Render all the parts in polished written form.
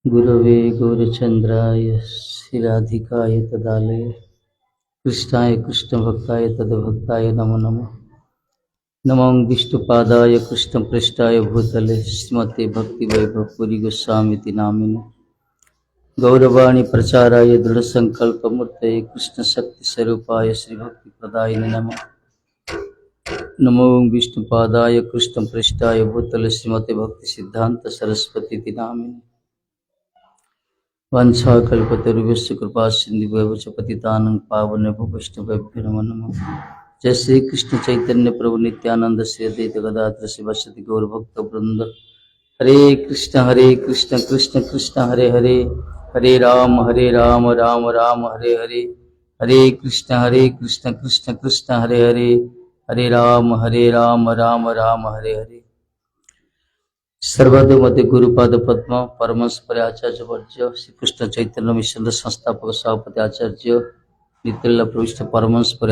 गुरवे गौरचंद्राय श्रीराधिकाय तदालय कृष्णाय कृष्णभक्ताय तद्भक्ताय नमो नमः। नमो विष्णुपादाय कृष्णपृष्ठाय भूतले श्रीमते भक्तिवैभवपुरी गोस्वामीति नामिने गौरवाणी प्रचाराय दृढ़संकल्पमूर्तये कृष्णशक्तिस्वरूपाय श्रीभक्तिप्रदायिने नमः। नमो विष्णुपादाय कृष्णपृष्ठाय भूतले श्रीमते भक्तिसिद्धान्त सरस्वतीति नामिने वंशाकल्पतरुभ्यश्च कृपा सिन्धुभ्यो च पतितानां पावनेभ्यो वैष्णवेभ्यो नमो नमः। जय श्री कृष्ण चैतन्य प्रभु नित्यानंद श्री अद्वैत गदाधर शिवसति गौर भक्त वृंद। हरे कृष्ण कृष्ण कृष्ण हरे हरे, हरे राम राम राम हरे हरे, हरे कृष्ण कृष्ण कृष्ण हरे हरे, हरे राम राम राम हरे हरे। सर्वद मध्य गुरुपाद पद्म परमस्पर आचार्य वर्ज्य श्री कृष्ण चैतन्य मिशन संस्थापक सभापति आचार्य नित्य प्रविष्ट परमस्पर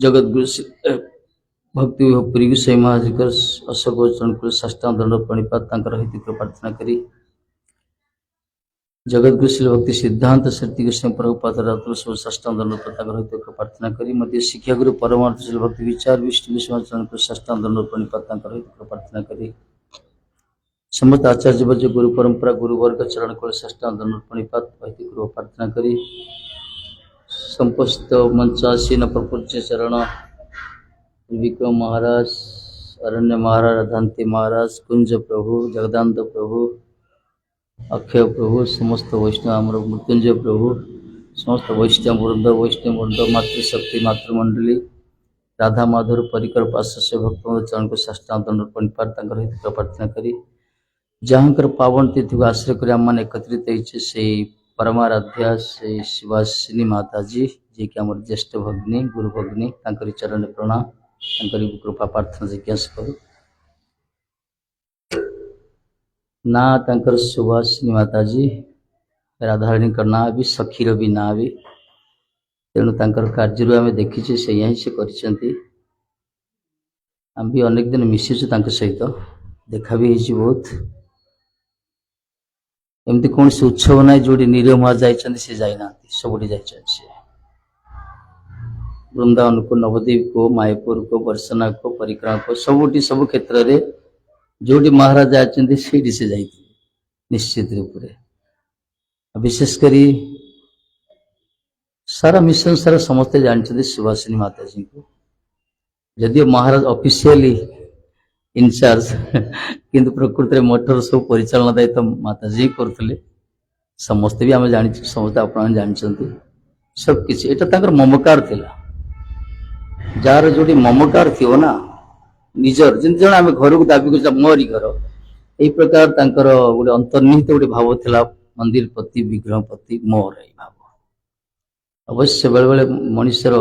जगत गुरु भक्ति पुरी गोसाई महाराज अशोक चरण कुल साष्टांग दंड प्रणिपात हित प्रार्थना करी जगत गुरु श्री भक्ति सिद्धांत शक्ति गोस्वामी प्रभुपाद रातुल सब साष्टांग दंड हित प्रार्थना करी मध्य शिक्षा गुरु परमार्थ श्री भक्ति विचार विष्णु गोस्वामी चरण कुल साष्टांग दंड प्रणिपात हित प्रार्थना करी समस्त आचार्य वर्ज गुरु परंपरा गुरु वर्ग चरण कुल साष्टांग दंड प्रणिपात हित प्रार्थना करी संपस्त मंचासीन प्रपूज्य चरण विक्रम महाराज, अरण्य महाराज, राधांति महाराज, कुंज प्रभु, जगदानंद प्रभु, अक्षय प्रभु, समस्त वैष्णव आमर मृत्युंजय प्रभु, समस्त वैष्णव वृंद मातृशक्ति मातृमंडली राधा माधुर परिकर पार्श्व भक्तों चरण को साष्टांग दंड प्रणिपात हित प्रार्थना करी जहाँकर पावन तिथि को आश्रय कर आम एकत्रित होइछे से परमाराध्या से शिवासिनी माताजी जी कि आम ज्येष्ठ भगिनी गुरु भगिनी चरण प्रणाम कृपा प्रार्थना जिज्ञासा करू ना तंकर सुभाषिनी माताजी राधाराणी ना भी सखीर भी ना भी तेणु तंकर कार्य आम देखीचे से ही से करछंती आम भी अनेक दिन मिशिचु तांक सहित देखा भी होइछि बहुत एमती कौन से उत्सव ना जो निरीह महाराज जाइछंती से जाइना सबुठी जाइछंती से वृंदावन को नवद्वीप को मायापुर को बरसना को परिक्रमा को सबुठी सब क्षेत्र रे जोटी महाराज आछंती सेठी से जाइथिले निश्चित रूप रे विशेष करी सारा मिशन सारा समस्ते जानते सुभाषिनी माताजी को यदि महाराज ऑफिशियली इनचार्ज किंतु प्रकृति मठर सब परिचालन दायित्व माताजी करते समस्ते भी आम जानी समस्ते आप जानते सब किसी एटा ममकार थिला जार जो ममकार थी ना निजर जन आम घर को दाबी कर मोरी घर यही प्रकार गोटे अंतर्निहित गोटे भाव थिला मंदिर प्रति विग्रह प्रति मोर यही भाव अवश्य बेले बेले मनुष्यर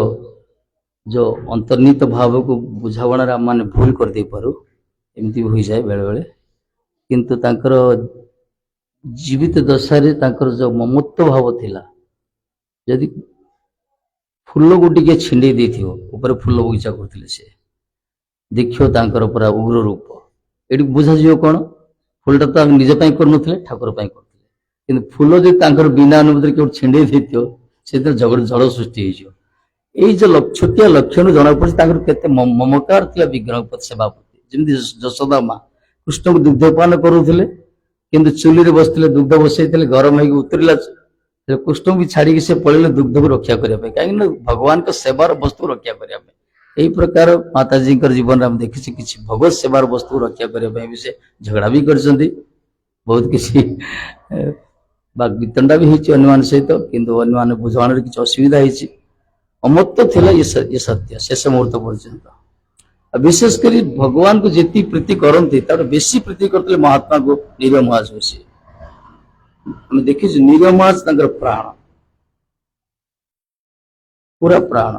जो अंतर्निहित भाव को बुझावणार आम मैंने भूल कर दे पारू एमती हो जाए बेले बेले किंतु तांकर जीवित दशारे तांकर जो ममत्व भाव थिला यदि फूल को टिके छिंडे देथियो ऊपर फूल बगीचा करथिले से देखियो तांकर पूरा उग्र रूप एटी बुझा जियो कोन फूलटा तो निज पई करनथले ठाकुर पई करथिले किंतु फूल जे तांकर बिना अनुमति के छिंडे देथियो से झगड़ झड़ सृष्टि होइजो एई जो छोटिया लक्षण जना पड़े तांकर केते ममकार थिला विग्रह प्रति सेवा प्रति जेमति जशोदा मां कृष्ण को दुग्धपान करूथिले किंतु चुली रे बसथिले दुग्ध बसैथिले गरम हेगी उतरिला कृष्ण भी छाड़ी से पड़े दुग्ध को रक्षा करने कहीं भगवान का सेवार वस्तु रक्षा करने यही प्रकार माताजी जीवन में देखी कि भगवत सेवार वस्तु रक्षा करने भी से झगड़ा भी कर बहुत किसी वितंडा भी होमान सहित किंतु अन्य बुझाण किसी असुविधा होती अमत्व थिला ये सत्य शेष मुहूर्त पर्यंत विशेषकर भगवान को जी प्रीति करती बेसी प्रीति करते महात्मा को निरीह महाराज होसी हम देखी निरीह महाराज प्राण पूरा प्राण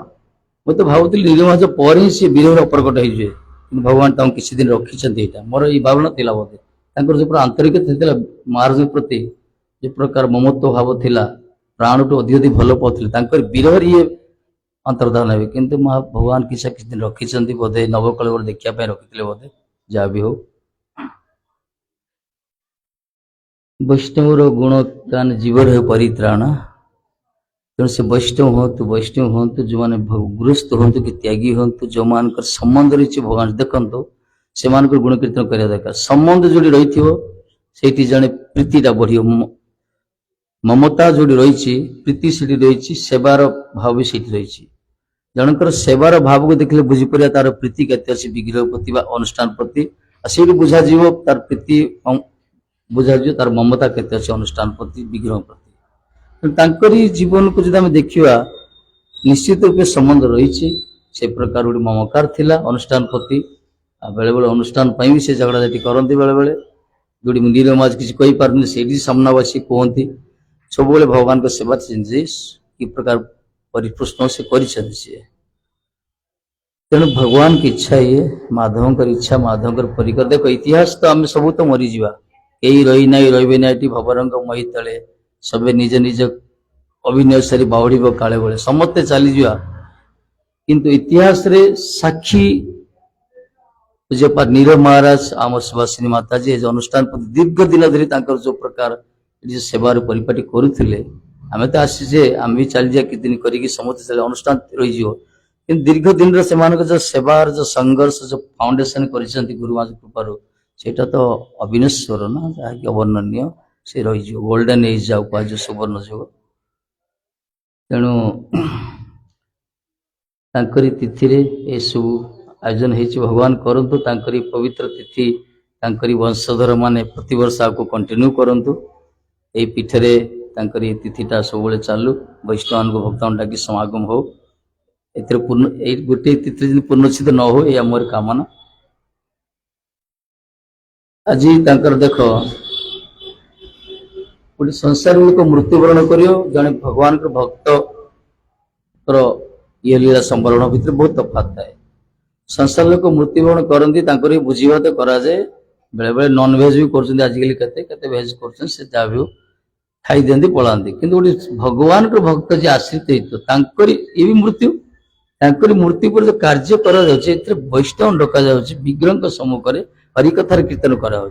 मुझे भावुली निरीह महाराज पर ही सी वीर प्रकट हो भगवान तक किसी दिन रखी मोर ये भावना थी बोधे जो पूरा आंतरिकता महाराज प्रति जो प्रकार ममत्व भाव थिला प्राण टू अधिक भल पाते वीर ये अंतर्धान हे कि भगवान किसी दिन रखी बोधे नवकल देखा रखी बोधे जहाँ भी हो। वैष्णवर गुण गान जीवर है परित्राण तेणु से वैष्णव हूँ जो मैंने गृहस्थ हूँ कि त्यागी हूँ जो मान संबंध रही भगवान देखो से गुण कीर्तन करने दरकार संबंध जोड़ी रही जड़े प्रीतिटा बढ़ ममता जोड़ी रही प्रीति से रही सेवार भाव भी से रही जनकर सेवार भाव को देखले बुझीपर तार प्रीति केते अच्छी विग्रह प्रति अनुष्ठान प्रति से बुझा तार प्रीति बुझा तार ममता केते अच्छी अनुष्ठान प्रति विग्रह प्रति तांकरी जीवन को जब देखा निश्चित रूप संबंध रही से प्रकार गोटे ममकार थिला अनुष्ठान प्रति बेले बेले अनुष्ठान भी से झगड़ा झाटी करती बेले बेले जोड़ी नीलमाज किसी कही पारनी से सामनावासी कहती सब भगवान को सेवा कि प्रकार परिपुष्ण से कर तेणु भगवान की इच्छा ये माधव इच्छा माधव परिकर देख इतिहास तो आम सब तो मरीजा कई रही ना रे ना भवरंग मही तले सबे निज निज अभिनय सारी बाहुड़ी काले बेले समस्ते चलीजा किंतु इतिहास रे साक्षी पूज्यपाद नीरव महाराज आम सुभाषिनी माता जी अनुष्ठान दीर्घ दिन धरी जो प्रकार सेवार परिपाटी करुले आम तो आसीचे आम भी चली जा कितनी करी समस्त चले अनुष्ठान रही दीर्घ दिन से सेवार जो संघर्ष जो फाउंडेशन कर गुरुमा कृपार सेटा तो अविनश्वर ना जहाँकि अवर्णनीय से रही गोल्डन एज जाऊ कह सुवर्ण जुग तेणु तांकरी तिथि रे ए सब आयोजन हो भगवान करंतु तांकरी पवित्र तिथि तांकरी वंशधर माने प्रतिवर्ष आपको कंटिन्यू करंतु ए पीठरे तांकरी तिथिटा सब चालू वैष्णव को भक्तों डाकी समागम हो पूर्ण गोटे तिथि पूर्णचित न हो यह मोर कामना आज देख गोटे संसार लोक मृत्युवरण कर जड़े भगवान के भक्त ये लीला संवरण भितर बहुत तफात थाए संसार लोक मृत्युवरण करती बुझीवा तो कराए बेले बेले नॉन भेज भी कर भेज कर भी खाई दिखती पलांती कि गोटे भगवान के भक्त जी आश्रित होती ये भी मृत्यु मृत्यु पर जो कार्य करा वैष्णव डका विग्रह सम्मुख में हरिकथार कीर्तन करा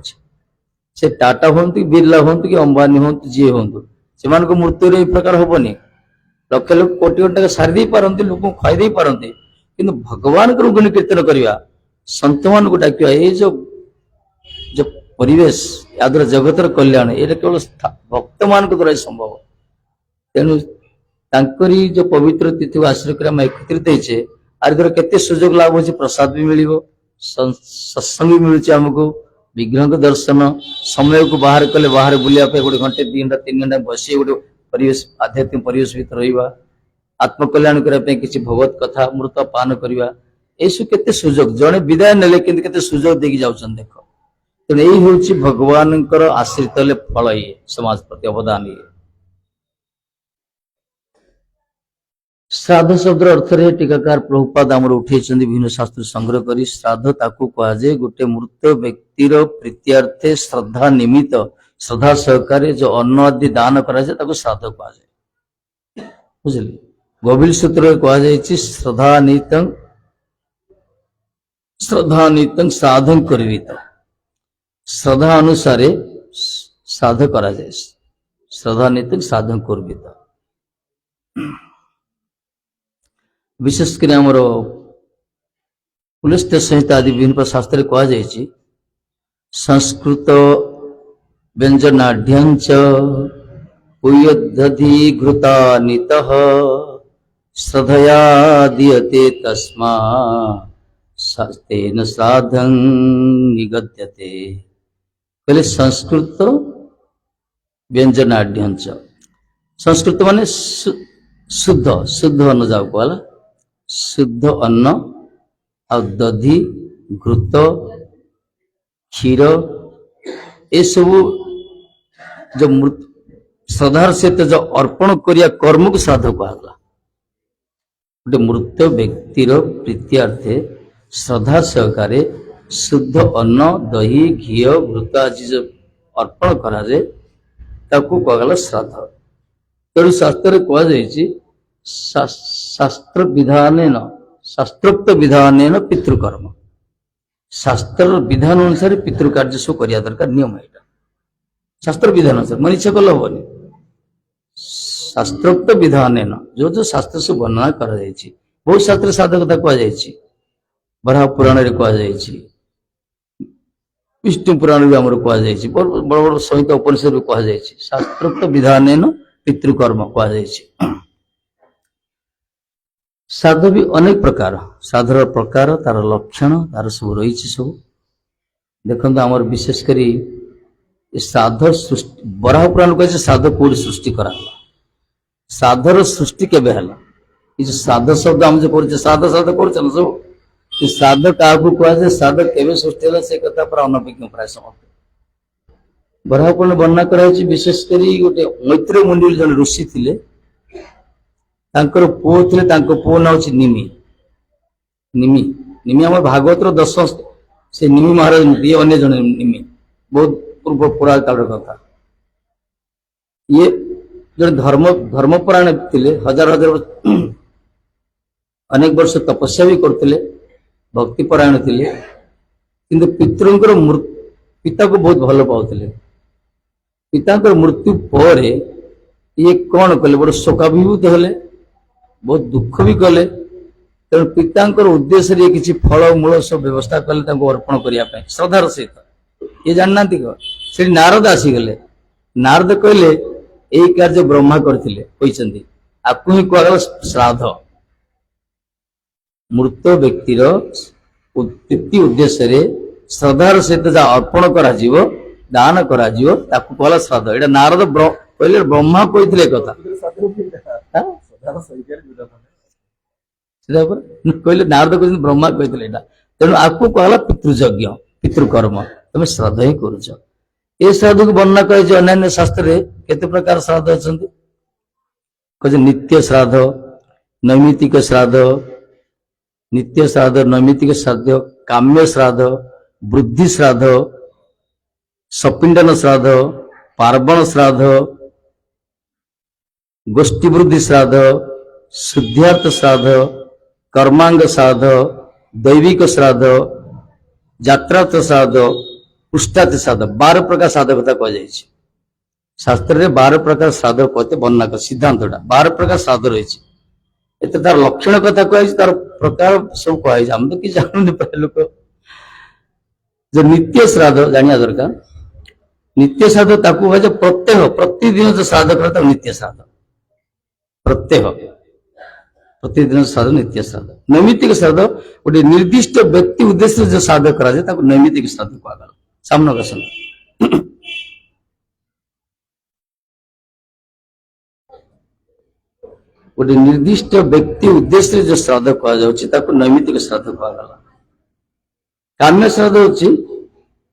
से टाटा हूँ कि बिरला हूँ कि अंबानी हूँ जी हूँ से मृत्यु ये प्रकार हेनी लक्ष लक्ष कोटी कोटी टाका सारी पारती लोक खाई पारती कि भगवान को गुण कीर्तन करवा सत मान को डाक जो परिवेश याद्वारा जगतर कल्याण ये केवल भक्त मान द्वारा संभव तेणु तांकरी जो पवित्र तिथि को आश्रय कर एकत्रित होचे आर द्वारा केते सुजोग लाभ हो प्रसाद भी मिल सत्संग भी मिलूँ आमको विग्रह को दर्शन समय को बाहर कले बाहर बुलाया गोटे घंटे 2 घंटा 3 घंटा बस गोटे परिवेश आध्यात्मिक परिवेश भर रहा आत्मकल्याण करने किसी भगवत कथा मृत पान करवा यू केते सुजोग जड़े विदाय नेले केते सुजोग देकी जाउछन देख तेणु यही हूँ भगवान आश्रित फल ये समाज प्रति अवदान ये श्राद्ध शब्द अर्थ रे टीकाकार प्रभुपाद आमर उठे विभिन्न शास्त्र संग्रह करी श्राद्ध ताकू कहुए गोटे मृत व्यक्तिर प्रीत्यार्थे श्रद्धा निमित्त श्रद्धा सहकारे जो अन्न आदि दान कराए श्राद्ध कहुए बुझे गभीर सूत्र कहुई श्रद्धा नीतं साधन करित श्रद्धा अनुसार श्राद्ध करा जाए श्रद्धा नीतं साधन करित विशेषकर आमर पुलिस संहिता आदि विभिन्न शास्त्र कहुई संस्कृत व्यंजनाढ़ पुयद्धीघृतानित श्रद्धया दीयते तस्मा तेन श्राद्धं निगद्यते पहले संस्कृत व्यंजनाढ़ संस्कृत माने शुद्ध शुद्ध अन्न जाओ कहला शुद्ध अन्न आ दधि घृत क्षीर ये सब जो श्रद्धार सहित जो अर्पण करिया कर्म को श्राद्ध कहला गोटे मृत व्यक्तिर प्रीत्यार्थे श्रद्धा सहकारे शुद्ध अन्न दही घी घृत आदि जो अर्पण कराए ताकू कहला श्राद्ध तेणु शास्त्र कहुई शास्त्र विधान शास्त्रोक्त विधान पितृकर्म शास्त्र विधान अनुसार पितृकार्य सब करिया दरकार नियम यहाँ शास्त्र विधान अनुसार मन इच्छा कल हबनी शास्त्रोक्त विधान जो जो शास्त्र से वर्णना कर बहुत शास्त्र साधकता कहुई बराह पुराण रे कहुई विष्णु पुराण भी आम कहुई बड़ बड़ संहिता उपनिषद भी कहुई शास्त्रोक्त विधान पितृकर्म कहुई साधु भी अनेक प्रकार साधुर प्रकार तार लक्षण तार सब रही सब देखो आमर विशेषकर साध सृष्टि बराह पुराण कहे साध कौट सृष्टि करा साधर सृष्टि केबे हला ये साध शब्द हम जो कर साध साध कर सब साध क्या कहुए साध केबे सृष्टि है से कथा पर अनभिज्ञ प्राय समस्त बराह पुराण वर्णना कराई विशेषकर गोटे मैत्रेय मुनि जन ऋषि थिले तांकर पुओ थे पुओ ना हूँ निमि निमि निमि आम भागवतर दश से निमि महाराज ये अन्य जन निमि बहुत पूर्व पुरा काल कथा ये जो धर्म धर्मपरायण थे हजार हजार अनेक वर्ष तपस्या भी करते भक्तिपरायण थे किंतु पितृंकर पिता को बहुत भल पाते पिता मृत्यु पर ये कौन कले बड़े शोकाभिभूत हेले बहुत दुख भी कले तेणु पिता उद्देश्य किसी फल मूल सब व्यवस्था कले अर्पण करने श्रद्धार सहित ये जानना से नारद आसीगले नारद कहले यही कार्य ब्रह्मा करते आपको ही कहला श्राद्ध मृत व्यक्तिर प्रीति उद्देश्य श्रद्धार सहित जहाँ अर्पण करा दान करा कहला श्राद्ध यहाँ नारद कहले ब्रह्मा कहते कथा कहले नारद कहते ब्रह्मा कहते तेणु आपको कहला पितृयज्ञ पितृकर्म तुम श्राद्ध ही करुच ये श्राद्ध को वर्णना कहे अन्य शास्त्र केते प्रकार श्राद्ध अच्छा कहे नित्य श्राद्ध नैमित्तिक श्राद्ध नित्य श्राद्ध नैमित्तिक श्राद्ध काम्य श्राद्ध वृद्धि श्राद्ध सपिंडन श्राद्ध पार्वण श्राद्ध गोष्ठी वृद्धि श्राद्ध शुद्धार्थ श्राद्ध कर्मांग श्राद्ध दैविक श्राद्ध जात्रार्थ श्राद्ध पुष्टार्थ श्राद्ध 12 प्रकार श्राद्ध कथा कहुई शास्त्र में 12 प्रकार श्राद्ध कहते वर्णना कर सिद्धांत 12 प्रकार श्राद्ध रही एत तार लक्षण कथा कहुई तार प्रकार सब कहुई हम तो कि जानूनी प्राय लोक जो नित्य श्राद्ध जानिया दरकार नित्य श्राद्ध ताकू कहे प्रत्यह प्रतिदिन जो श्राद्ध कर नित्य श्राद्ध प्रत्यह प्रतिदिन श्राद्ध नित्य श्राद्ध नैमित्तिक श्राद्ध गोटे निर्दिष्ट व्यक्ति उद्देश्य जो श्राद्ध करा नैमित्तिक श्राद्ध कहगला सामना कसन गोटे निर्दिष्ट व्यक्ति उद्देश्य जो श्राद्ध कह नैमित्तिक श्राद्ध कहगला काम्य श्राद्ध होची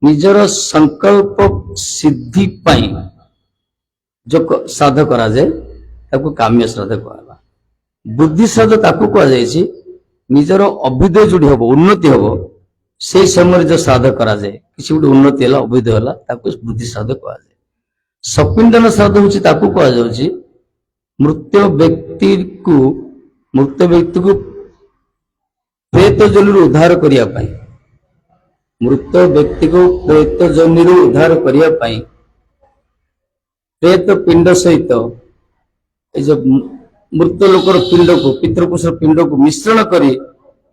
निजर संकल्प सिद्धि पाई जो श्राद्ध करा जाए काम्य श्राद्ध कहला बुद्धि श्राद्ध ताकू कहुई निजर अभ्युदय जोड़ी हम उन्नति हम से समय जो श्राद्ध करा जाए किसी गोटे उन्नति है अभ्युदय है बुद्धि श्राद्ध कहुए सपिंडन श्राद्ध हूँ कहुई मृत व्यक्ति को प्रेत जन उद्धार करने मृत व्यक्ति को प्रेत जन उद्धार करने प्रेत पिंड सहित जो मृत लोकर पिंड को पितृपुरुषर पिंड को मिश्रण कर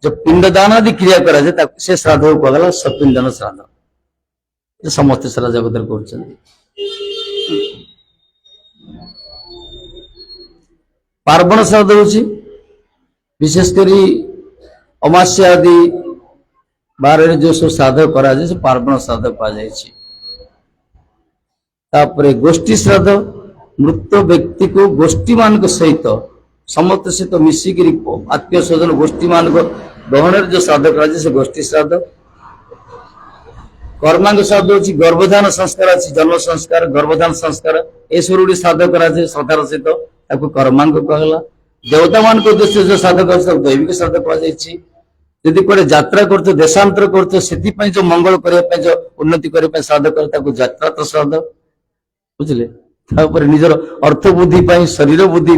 जो पिंडदान आदि क्रिया करा से श्राद्ध को कहला सपिंडन श्राद्ध समस्त सारा जगत कर पार्वण श्राद्ध हूँ विशेषकर अमास्या आदि बारे जो सब श्राद्ध करा से पार्वण श्राद्ध कहुए गोष्ठी श्राद्ध मृत व्यक्ति को गोष्ठी मान सहित समस्त सहित मिसिक आत्मीय स्वजन गोष्ठी मान गहन जो श्राद्ध कर गोष्ठी श्राद्ध कर्मांग श्राद्ध होची गर्भधान संस्कार अच्छी जन्म संस्कार गर्भधान संस्कार ए सब गुड़ी श्राद्ध करा श्रद्धार सहित कर्मांग कहला देवता मान उद्देश्य जो श्राद्ध कर दैविक श्राद्ध कहुई जदि कड़े यात्रा कर देशांतर कर जो मंगल करने जो उन्नति करने श्राद्ध कर यात्रा श्राद्ध बुझे निजर अर्थ बुद्धि शरीर बुद्धि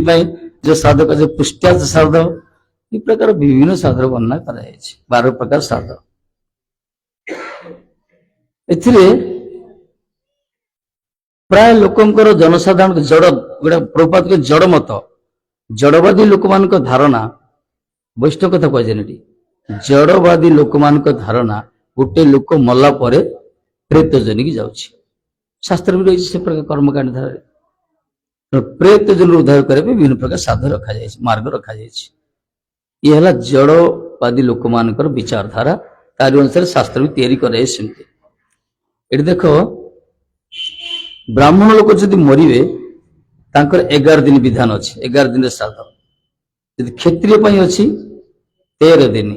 जो श्राद्ध कर पुष्ट्यार्थ श्राद्ध ये प्रकार विभिन्न श्राद्ध वर्णना कर 12 प्रकार श्राद्ध प्राय लोकंकर जनसाधारण जड़ गोटे प्रभुपाद जड़ मत जड़वादी लोक मान धारणा वैष्णव कथा कहुए जड़वादी लोक मान धारणा गोटे लोक मला पर प्रेत जन की जाऊँगी शास्त्र भी रही से प्रकार कर्मकांड धारा प्रेत जन उद्धार करने विभिन्न प्रकार साध रखा जाए मार्ग रखा जाए यह जड़वादी लोक मान विचारधारा तारी अनुसार शास्त्र भी तैयारी कराए सेमती देख ब्राह्मण लोक जदि मरवे तांकर 11 दिन विधान अच्छी 11 दिन श्राद्ध यदि क्षत्रिय अच्छी 13 दिन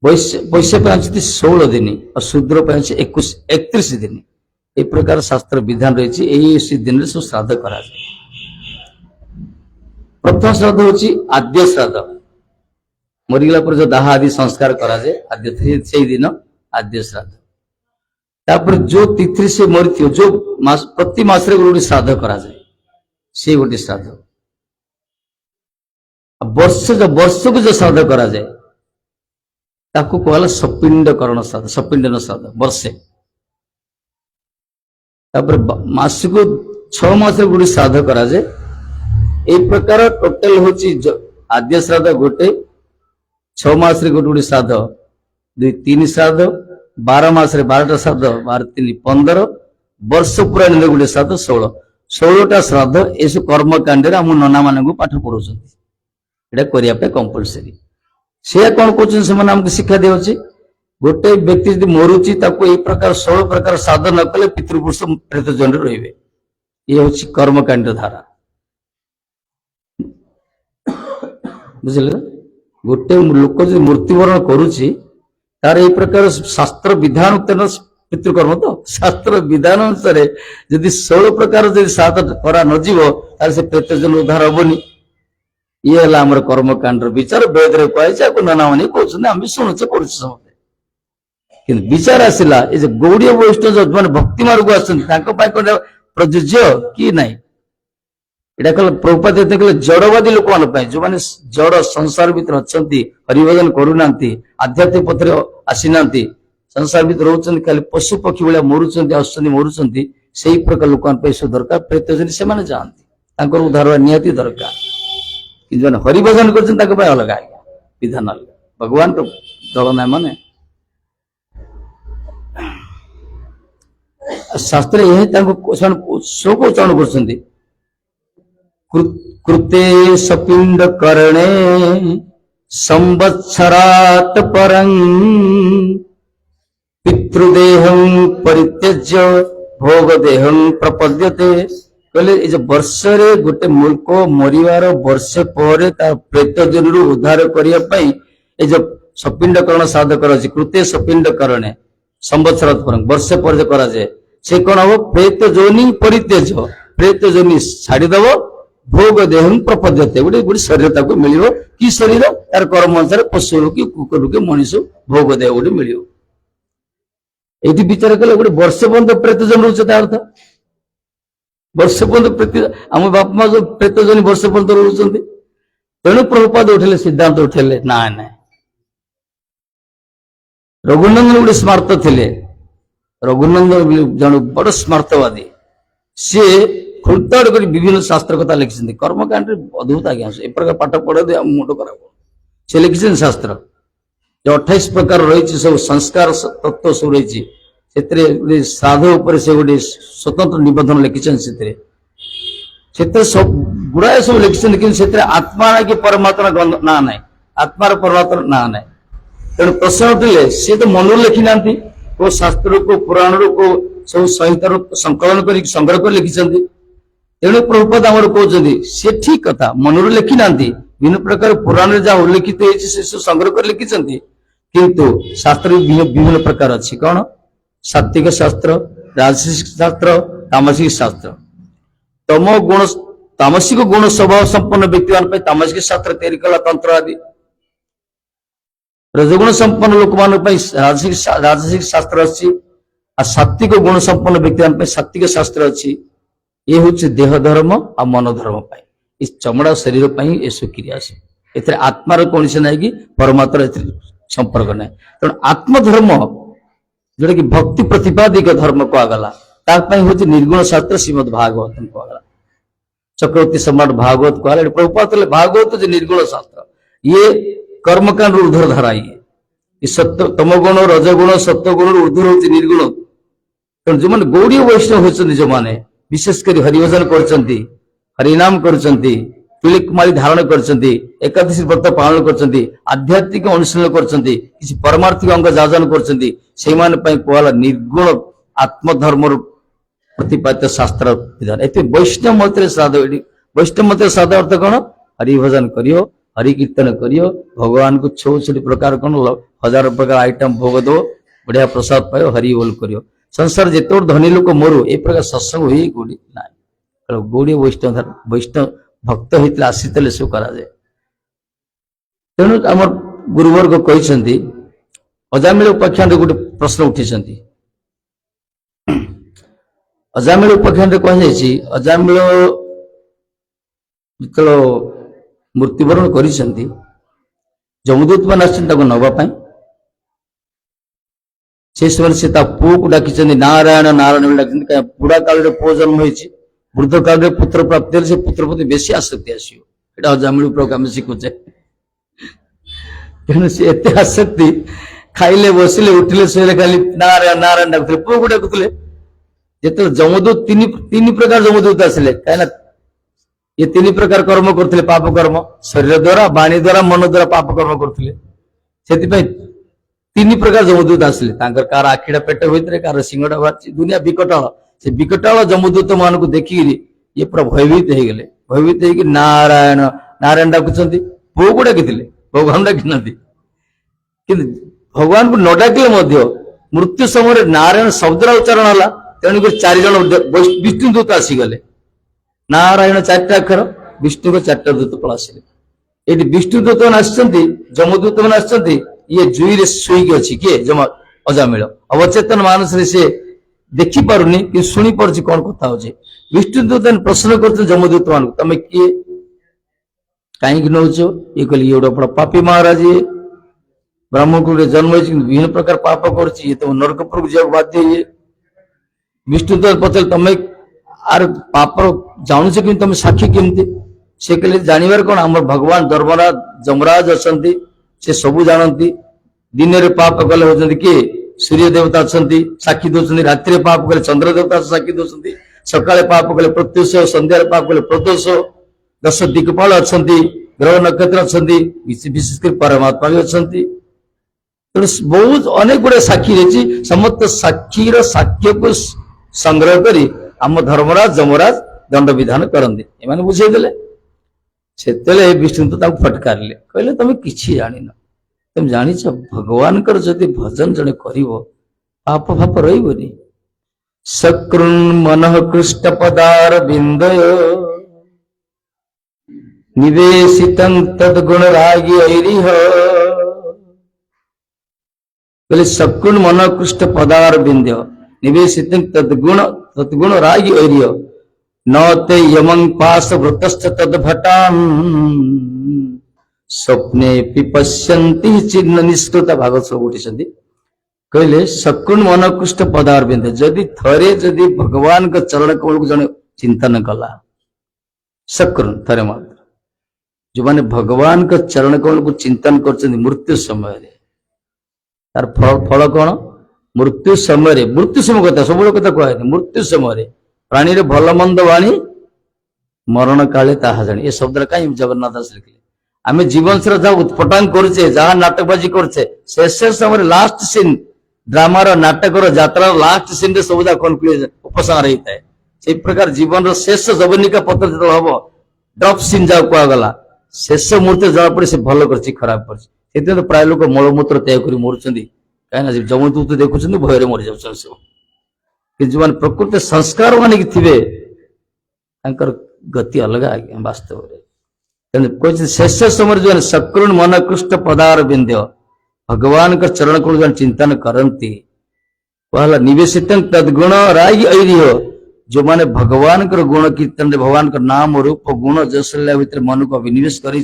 वैश्य 16 दिन और शूद्र 31 दिन एक प्रकार शास्त्र विधान रही दिन सब श्राद्ध करा प्रथम श्राद्ध होची आद्य श्राद्ध मरीगला पर जो दाह आदि संस्कार करा जाए आद्य से दिन आद्य श्राद्ध तापर जो तिथि से मरी जो मास प्रति मास रे गोटे श्राद्ध करा जाए से गोटे श्राद्ध वर्ष को जो श्राद्ध करा जाए ताको कहला सपिंडकरण श्राद्ध सपिंडन श्राद्ध वर्षे तापर मास को 6 मास रे गोटे श्राद्ध करा जाए एक प्रकार टोटल होची आद्य श्राद्ध गोटे 6 मास रे गोटे श्राद्ध 2-3 श्राद्ध 12 मास रे 12टा श्राद्ध 12-3 15 वर्ष पूरा गोटे श्राद्ध 16टा श्राद्ध ये कर्मकांड आम नना मान पाठ पढ़ाऊँ करने कंपलसरी से कौन कहते हैं शिक्षा दिखे गोटे व्यक्ति जब मरुची प्रकार 16 प्रकार श्राद्ध न कले पितृपुरुष प्रेत जन रे ये हूँ कर्मकांड धारा बुझे गोटे लोक जो मृत्युवरण करुच्ची तार एक प्रकार शास्त्र विधान पितृकर्म तो शास्त्र विधान अनुसार यदि 16 प्रकार जब श्राद्ध करा न से प्रेत जन उद्धार हेनी ये है कर्मकांड विचार वेद कहुए नाना मैंने कहते आम शुणुचे पढ़ुचे समझे कि विचार आसला ये गौड़ीय वैष्णव जो भक्ति मार्ग आसते प्रযোज्य कि नाई यहाँ कल प्रभुपाद कहले जड़वादी लोक मान जो मैंने जड़ संसार भीतर अच्छा हरिभजन करूना आध्यात्मिक पथ आसी ना संसार भीतर रोचन खाली पशु पक्षी भाया मरुंच मरुंच से प्रकार लोक सब दरकार प्रेत जन से जाती उद्धार निहाती दरकार कि हरिभजन कर अलग आज्ञा विधान अलग भगवान दल ना माने शास्त्र शोक उच्चारण कर कृते सपिंड करणे संवत्सरात् परं पितृदेहं परित्यज्य भोग देहं प्रपद्यते कहले ये वर्ष रे गोटे मूर्ख मरिवार वर्ष पर प्रेत जन उद्धार करने ये जो सपिंडकरण श्राद्ध कर कृते सपिंडकरण संवत्सरात् परं वर्ष पर करा जाए से कौन हम प्रेत जोनि परित्यज प्रेत जोनि छाड़ीदेव भोग देह प्रपद्यते गोटे गोटे शरीर मिल कि शरीर तार कर्म अनुसार पशु कि कुकुर कि मनीष भोग देह गोटे मिल ये विचार कले गोटे वर्ष पर्यंत प्रेत जन रोचे अर्थ वर्ष पर्यंत प्रेत आम बापा माँ जो प्रेत जन वर्ष पर्यंत रोचते तेणु प्रभुपाद उठे सिद्धांत उठे ना ना रघुनंदन गोटे स्मार्त थे रघुनंदन जन बड़ स्मार्तवादी सी खुलताड़ कर विभिन्न शास्त्र कथा लिखिं कर्मकांड अद्भुत आज्ञा एक प्रकार पाठ पढ़े मुंड खराब से लिखिं शास्त्र जो 28 प्रकार रही सब संस्कार तत्व सब रही श्राद्ध से गोटे स्वतंत्र निबंधन लिखिं सब गुड़ाए सब लिखिं कि आत्मा ना कि परमात्मा ना ना आत्मार परमात्मा ना ना तेणु प्रश्न उठे सी तो मन लिखि ना को शास्त्र को पुराण को सब संहितार संकलन कर संग्रह कर लिखिं तेणु प्रभुपाद आमर कहते सी ठीक कथा मनर लिखि ना विभिन्न प्रकार पुराण जहाँ उल्लेखित से संग्रह कर लिखिं किंतु शास्त्र विभिन्न प्रकार अच्छी कौन सात्विक शास्त्र राजसिक शास्त्र तामसिक शास्त्र तम गुण तामसिक गुण स्वभाव संपन्न व्यक्ति मान तामसिक शास्त्र तैयारी कला तंत्र आदि रजगुण संपन्न लोक मान राजसिक शास्त्र अच्छी सात्विक गुण संपन्न व्यक्ति मान सात्विक शास्त्र अच्छी ये हूँ देह धर्म आ मन धर्म इस चमड़ा शरीर ये सब क्रिया से आत्मार कौन से ना कि परमात्मा संपर्क ना तेणु आत्मधर्म जोटा कि भक्ति प्रतिपादिक धर्म कहगला हूँ निर्गुण शास्त्र श्रीमद भागवत कहला चक्रवर्ती सम्राट भागवत कहला प्रभुपाद भागवत जो निर्गुण शास्त्र ये कर्मकांड ऊर्ध्वर धारा ये सत्य तमगुण रजगुण सत्वगुण ऊर्ध्वर हूँ निर्गुण तेणु जो मैंने गौड़ीय वैष्णव होती जो मैंने विशेषकर हरिभजन कर हरिनाम कर तुलिकमाली धारण कर एकादशी व्रत पालन कर आध्यात्मिक अनुशीलन कर परमार्थिक अंग जाजन कर निर्गुण आत्मधर्म प्रतिपादित शास्त्र विधान ये वैष्णव मत श्राद्ध वैष्णव मत श्राद्ध अर्थ कौन हरिभजन करियो हरि कीर्तन करियो भगवान को 66 प्रकार कौन 1000 प्रकार आइटम भोग दो बढ़िया प्रसाद पाओ हरि बोल करियो संसार जिते धनी लोक मरु ए प्रकार सत्संग हुई कोड़ी ना गौड़ी वैष्णव भक्त होते आसी सब कराए तेणु आम गुरुवर्ग कहते अजामिल उपाख्यान गोटे प्रश्न उठी अजामिल उपाख्यान कहुई अजामिल जो मृत्युवरण कर जमदूत मान आसवाई से समय से पुओ को डाकी नारायण नारायण डाक बुढ़ा काल पुओ जन्म होती वृद्ध काल पुत्र प्राप्ति से पुत्र प्रति बेसी आसक्ति आसो अजामिल प्रभु आम शिखुचे तेणु सी एत आसक्ति खाइले बसिले उठिले शोले खाली नारायण नारायण डाकुले पुओ को डाकुले जो जमदूत तीन प्रकार जमदूत आसिले कहीं ये 3 प्रकार कर्म करते पाप कर्म शरीर द्वारा वाणी द्वारा मन द्वारा पाप कर्म करते से 3 प्रकार जमदूत आसिले कार आखिड़ा पेट भीतर कार सिंहटा बाहर दुनिया विकटाल से विकटाल जमदूत मान को देखिकी ये पूरा भयभीत हो गले भयभीत हो नारायण नारायण डाकुंट पुओ को डाकी भगवान डाकी ना कि भगवान को न डाकिले मृत्यु समय नारायण शब्द उच्चारण है तेणुक 4 जन विष्णुदूत आसीगले नारायण 4टा अक्षर विष्णु को 4टा दूत पलासिले ये विष्णुदूत मैंने आसछन्ति जमदूत मैंने आसछन्ति ये जुई रे शुईकी अच्छी किए जमा अजामिल अवचेतन मानस से देखी पारुनी कि शुणी पार्छ कौन कथा हो विष्णुदूत प्रश्न कर जमदूत मान तमें किए कहीं नौ ये कहले ये गोटे पापी महाराज ये ब्राह्मण कुल जन्म विभिन्न प्रकार पाप कर तुम नरकपुर जाओ बाध्य ये विष्णुदूत पचार तमें आर पाप जानुच कि तुम साक्षी केमती से कहले जानवर कौन आम भगवान धर्मराज जमराज अच्छा से सबू जानती दिन में पाप कले होती किए सूर्य देवता अच्छा साक्षी दौरान रात पाप कले चंद्र देवता साक्षी दौरान सका पाप कले प्रत्युष संध्यार पाप कले प्रदोष 10 दिक्पाल अच्छा ग्रह नक्षत्र अच्छा विशेषकर परमात्मा भी अच्छा तेणु बहुत अनेक गुड़े साक्षी रही समस्त साक्षीर साक्ष्य को संग्रह करी आम धर्मराज जमराज दंड विधान करते एम बुझेदे से विष्णु तो फटकारले कहले तुम किसी जान तुम जान भगवान जदि भजन जड़े कर पाप फाप रही सकृन मन कृष्ट पदार बिंदय निवेशित तदगुण रागी ऐरिह कहले सकृन मन कृष्ट पदार बिंदय निवेशित तद्गुण रागी ऐरिय न ते यमं पास वृतश्च तद्भटान् स्वप्ने पिपश्यन्ति चिन्ह निष्कृत भागवत सब उठी कहले सकुन मनकृष्ट पदारविंद जदि थरे जदि भगवान का चरण कमल को जने चिंतन कला सकुन थरे मात्र जो माने भगवान का चरण कमल को चिंतन कर मृत्यु समय तार फल कौन मृत्यु समय कथा सब कथा कहते मृत्यु समय प्राणी रे भल मंद वाणी मरण काले ताहा जानी ये शब्द कहीं जगन्नाथ दास लिखले आम जीवन से जहाँ उत्पटांग करे जहाँ नाटकबाजी करे शेष समय लास्ट सीन ड्रामार नाटकर यात्रार लास्ट सीन सब कनक्लूजन उपसंहार होता है से प्रकार जीवन शेष जवनिका पत्र जो हम ड्रप सीन जहाँ कहगला शेष मुहूर्त जना पड़े से भल कर खराब कर प्राय लोक मलमूत्र त्याग कर मरुंच कहीं जमदूत देखुं भयर मरी जाऊँ सब कि जो प्रकृति संस्कार मानिक थे गति अलग आज्ञा वास्तव में शेष समय जो सकृण मन कृष्ट पदार बिंद्य भगवान का चरण को जो चिंतन करती कहला निवेशित तदगुण रागी ऐरिह जो माने भगवान का गुण कीर्तन भगवान का नाम रूप गुण जसल्या भीतर मन को अभिनिवेश कर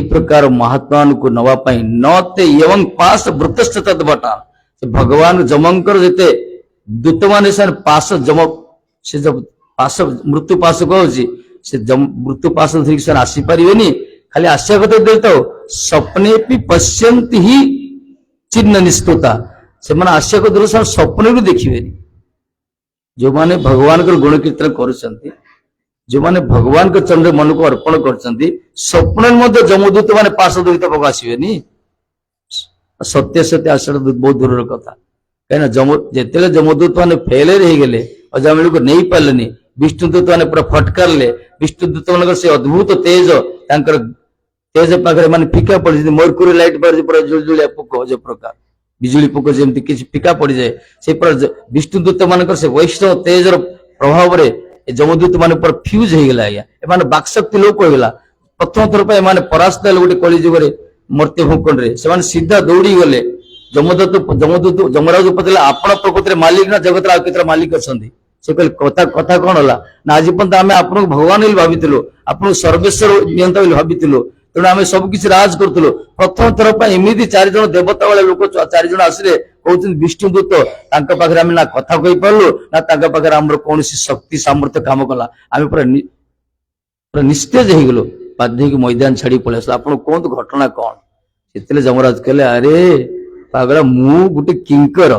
प्रकार महात्मा को नवापाई न ते एवं पास वृतस्थ तदभटा भगवान जमंकर जेते दूत मान पास जम से जब पास मृत्यु पास कौन से मृत्यु पास धरिक से आसीपर खाली आशा कथा दे तो स्वप्ने भी पश्यंती ही चिन्ह निष्ठुता से आशा को दूर स्वप्न भी देखिए जो माने भगवान को गुण कीर्तन कर जो माने भगवान के चरण मन को अर्पण कर स्वप्न जमदूत माने पार्श्व पक आसबेनी सत्य सत्य आशा बहुत दूर कथा कहीं जिते जमदूत मैंने फेल रही गले अजामिल को नहीं पारे विष्णुदूत मैंने पूरा फटकार ले विष्णुदूत मान से अद्भुत तेज तेज पाखे माने फिका पड़ मरकुरी लाइट पर पूरा जुलजुलिया पोक जो प्रकार बिजुली पोक जमी किसी फिका पड़ जाए से पूरा विष्णुदूत मान से वैष्णव तेज प्रभाव जमदूत मान पूरा फ्यूज हो गला आज्ञा एम बाक्शक्ति लोप होगा प्रथम थर पर परास्त गोटे कलिजुगे मर्त्य भूखंड से सीधा दौड़ी गले जमदूत जमराज पचारे आपण प्रकृति मालिक ना जगत केत मालिक अच्छा से कहले कथा कथा कौन है ना आज पर्यंत आम आपको भगवान भाई आपको सर्वेश्वर नियंता भाई तेणु आम सबकि राज करूँ प्रथम थर पर एमती 4 जन देवता वाले लोक 4 जन आसिले कहते विष्णुदूत पाखे आम ना कथा कही पार्लु ना पाखे आम कौन शक्ति सामर्थ्य काम कला आम पूरा निस्तेज हो गलु बाध्य मैदान छाड़ी पलि आस आप कहतु घटना कौन से जमराज कहले अरे पागला मु गोटे किंकर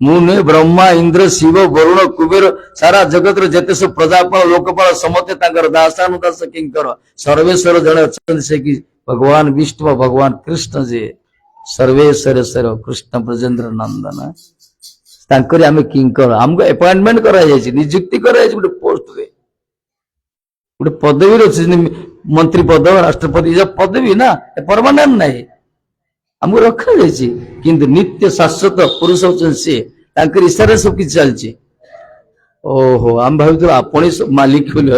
मु नुहे ब्रह्मा इंद्र शिव वरुण कुबेर सारा जगत जिते सब प्रजापाल लोकपाल समस्ते दासानुदास किंकर सर्वेश्वर जड़े अच्छा से कि भगवान विष्णु भगवान कृष्ण जे सर्वेश्वर कृष्ण ब्रजेन्द्र नंदन आम किंकर आमको अपॉइंटमेंट कराई निजुक्ति कराई गोटे पोस्ट रे गोटे पदवी अच्छे मंत्री पद राष्ट्रपति पदवी ना परमानेंट नहीं हमको रखा जाए किंतु नित्य शाश्वत पुरुष होते सी इशारे सब किसी चलती ओहो आम भाई आप मालिक भाई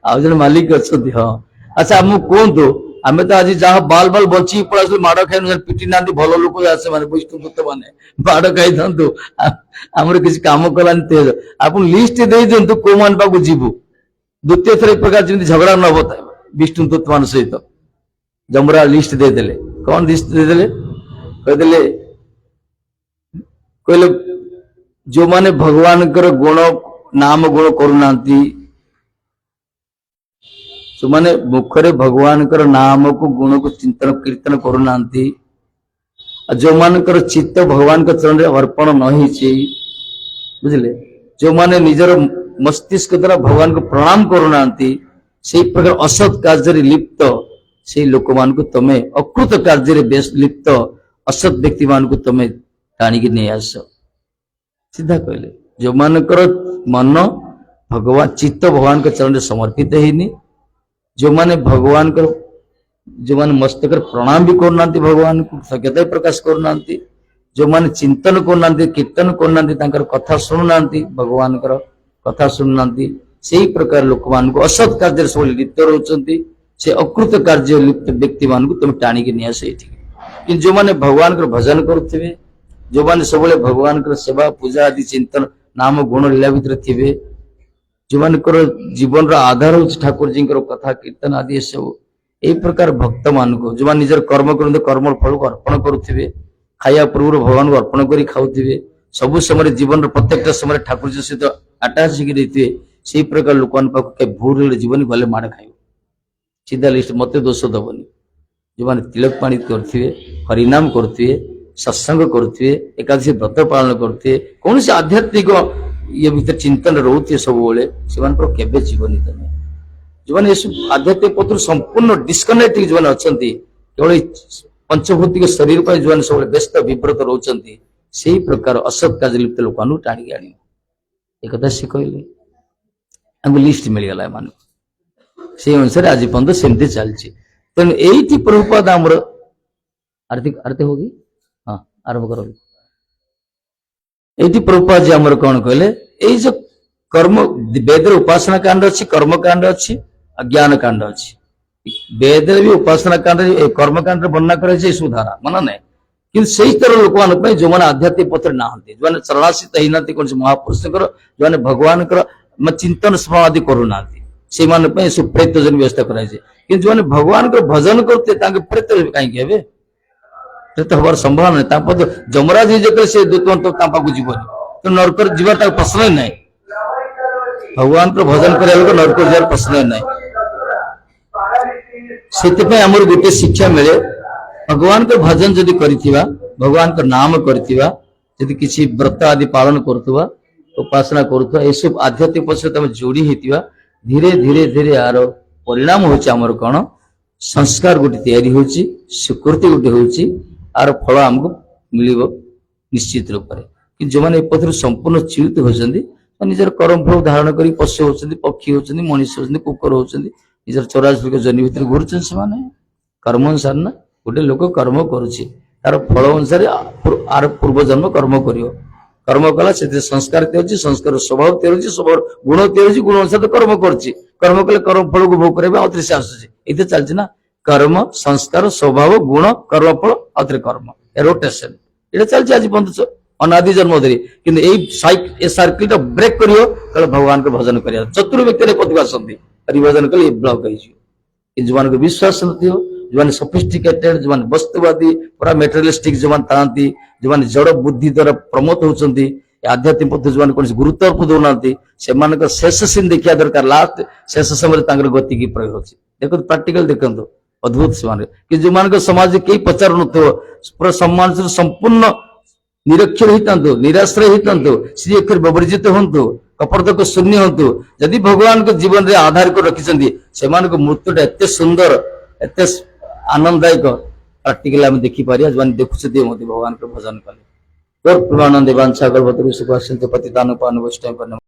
आज जन मालिक अच्छा हाँ अच्छा आम कहतु आम तो आज जहाँ बाल बाल बची पड़ा माड़ खाई पिटी ना भल लोक आसे मैंने विष्णुदूत मैंने माड़ खाई था आमर किसी कम कलानी तेज आप लिस्ट दे दिंतु कौ मान पाक जीवु द्वितीय थर एक प्रकार जमी झगड़ा न हो विष्णुदूत मान सहित जमरा लिस्ट देदेले कौन लिस्ट देदेले कहदेले कहले जो माने भगवान कर गुण नाम गुण करूना जो माने मुखरे भगवान कर नाम को गुण को चिंतन कीर्तन करूना जो मान कर चित्त भगवान के चरण में अर्पण नहीं बुझले जो माने निजर मस्तिष्क द्वारा भगवान को प्रणाम करूना से प्रकार असत कार्य लिप्त से लोक मान को तमे अकृत कार्य बेस लिप्त असत व्यक्ति मान को तमे टाणिकी नहीं आस सीधा कहले जो मान मन भगवान चित्त भगवान के चरण में समर्पित है जो माने भगवान कर जो माने मस्तक प्रणाम भी करना भगवान को सज्ञता प्रकाश करना जो माने चिंतन करना कीर्तन करना कथा शुणुना भगवान कथा शुणुना से प्रकार लोक मान को असत कार्य सब लिप्त रोचंती से अकृत कार्य लिप्त व्यक्ति मान को तुम टाणिकी नहीं आस कि जो माने भगवान को भजन करुवे जो माने सब भगवान को सेवा पूजा आदि चिंतन नाम गुण लीला भितर थे जो मान जीवन आधार हो ठाकुर जी कथा कीर्तन आदि सब यही प्रकार भक्त मान को जो मान निजर कर्म करते कर्म फल को अर्पण करुवे खाया पूर्व भगवान को अर्पण कर खाऊे सब समय जीवन प्रत्येक समय ठाकुर जी सहित आटाच होते से प्रकार लोक भूल जीवन गले माड़ खाई सीधा लिस्ट मत दोष दबनी जो मैंने तिलक पानी करुवे हरिनाम करुवे सत्संग करुवे एकादशी व्रत पालन करुवे कौन से आध्यात्मिक ये भीतर चिंतन रोचे सब के जीवनी तुम जो मैंने आध्यात्मिक पत्र संपूर्ण डिस्कनेक्ट जो मैंने अच्छा केवल पंचभौतिक शरीर पर जो सब व्यस्त विव्रत रोचंती से प्रकार असत कार्य लिप्त लोक टाणी आण एक सी कहले लिस्ट मिलगला मान से अनुसार आज पर्यटन सेमती चलती तेणु ये प्रभुपाद आमर आरती आरती होगी हाँ आरंभ करो ये प्रभुपाद जी आमर कौन कहले ये जो कर्म वेद उपासना कांड अच्छी कर्म कांड अच्छी ज्ञान कांड अच्छी वेद भी उपासना कांड कर्म कांड वर्णना करे सुधारा मन ना कि तरह लोक मान जो मैंने आध्यात्मिक पत्र ना जो मैंने चरणाशीत होना कौन से महापुरुष जो मैंने भगवान चिंतन स्मरण आदि करूना से प्रेत जन व्यवस्था कराई कि जो भगवान को भजन करते प्रेत कहीं प्रेत हबार संभावना नहीं जमराज निजे से दूतवंत जीवन तो नरक जीवार ताको प्रश्न ही नहीं भगवान को भजन करे लोक नरक जीवार प्रश्न ही नहीं सेते हमर गोटे शिक्षा मिले भगवान को भजन जदि करिथिबा भगवान को नाम करिथिबा जदि किसी व्रत आदि पालन करथुवा उपासना करुवा ये सब आध्यात्मिक पक्ष तुम जोड़ी होता धीरे धीरे धीरे यार परिणाम होची हमर कौन संस्कार गोटे तैयारी होची स्वीकृति गोटे होची आर फल हमको मिलिबो निश्चित रूप से कि जो मैंने पथर संपूर्ण चित होचंदी निजर कर्म फल धारण करी पशु होचंदी पक्षी होचंदी मनुष्य होचंदी कुकुर होचंदी निजर 84 जन्म भीतर घुरुचन से कर्म अनुसार ना गोटे लोक कर्म करुची तार फल अनुसार आर पूर्व जन्म कर्म करियो कर्म कला से संस्कार तैयारी संस्कार स्वभाव तैयारी स्वभाव गुण तैयारी गुण अनुसार तो कर्म करुची कर्म कले कर्म फल को भोग करे आउथरे से आसुची इते चलछि ना कर्म संस्कार स्वभाव गुण कर्म फल आउथरे कर्म रोटेशन एटा चलछि आज पर्यंत अनादि जन्म धरी किंतु ए सर्किल तो ब्रेक करियो कल भगवान को भजन करिया चतुर व्यक्ति प्रतिभा संधि परिभजन कले ब्लॉक होइजियो जो मान को विश्वास नथियो जो मान सोफिस्टिकेटेड जो मान वस्तुवादी पूरा मेटेरियलिस्टिक जो मान तांती जो मान जड़ बुद्धि द्वारा प्रमोट होचंती आध्यात्मिक पथ जो मान कोन गुरुत्व दउनांती से मान को शेष सीन देखिया दरकार लास्ट शेष समय तांकर गति की प्रयोग होची देखो प्रैक्टिकल देखंतो अद्भुत से मान कि जो मान को समाज के प्रचार नथो पूरा सम्मान से संपूर्ण निरक्षर हितांतो निराश्रय हितांतो श्री अक्षर विवर्जित होंतु कपटक शून्य होंतु यदि भगवान को जीवन रे आधार को रखिसंती से मान को मृत्युटा एते सुंदर एते आनंददायक प्रैक्टिकल हम देखि पारिया जवान देखुछथि मोदी भगवान को भजन कले और प्रमानंद वांछा गलवतरु सुखासिंत पतितानु पानु वैष्णव